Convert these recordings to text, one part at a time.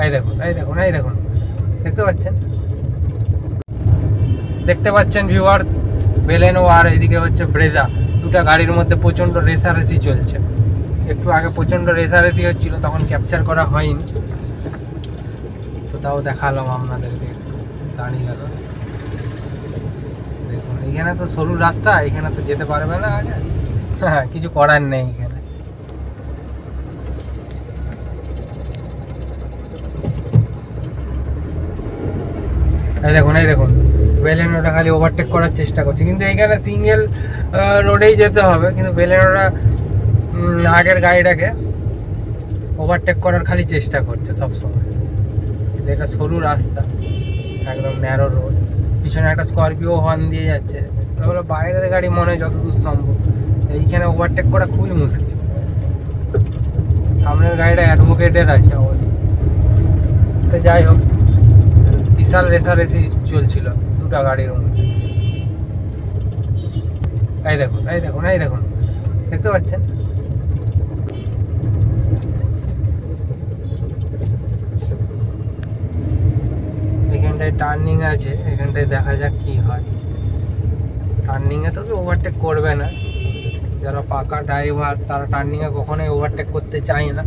এই দেখুন এই দেখুন এই দেখুন, দেখতে পাচ্ছেন ভিউয়ার্স, বেলেনো আর এদিকে হচ্ছে ব্রেজা, দুটো গাড়ির মধ্যে প্রচণ্ড রেসারেসি চলছে। একটু আগে প্রচণ্ড রেসারেসি হচ্ছিল, তখন ক্যাপচার করা হয়নি, তো তাও দেখালাম আপনাদেরকে। একটু দাঁড়িয়ে গেল, দেখুন এখানে তো সরু রাস্তা, এখানে তো যেতে পারবে না আগে, হ্যাঁ কিছু করার নেই এখানে। এই দেখুন বেলেনোটা খালি ওভারটেক করার চেষ্টা করছে, কিন্তু এইখানে সিঙ্গেল রোডেই যেতে হবে, কিন্তু বেলেনোটা আগের গাড়িটাকে ওভারটেক করার খালি চেষ্টা করছে সবসময়। এটা সরু রাস্তা, একদম ন্যারো রোড, পিছনে একটা স্করপিও হর্ন দিয়ে যাচ্ছে, ওগুলো বাইরের গাড়ি মনে হয় যতদূর সম্ভব। এইখানে ওভারটেক করা খুবই মুশকিল। সামনের গাড়িটা অ্যাডভোকেটের আছে অবশ্য, সে যাই হোক, বিশাল রেসারেসি চলছিল দুটো গাড়ির মধ্যে। এই দেখুন দেখতে পাচ্ছেন? এখানটায় টার্নিং আছে, এখানটায় দেখা যাক কি হয়। টার্নিংয়ে তো ওভারটেক করবে না, যারা পাকা ড্রাইভার তারা টার্নিংয়ে কখনোই ওভারটেক করতে চায় না।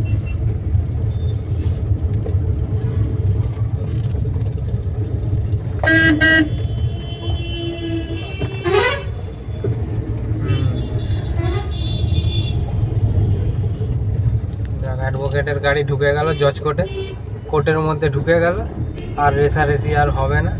অ্যাডভোকেটের গাড়ি ঢুকে গেল জজ কোর্টের মধ্যে ঢুকে গেল, আর রেসারেসি আর হবে না।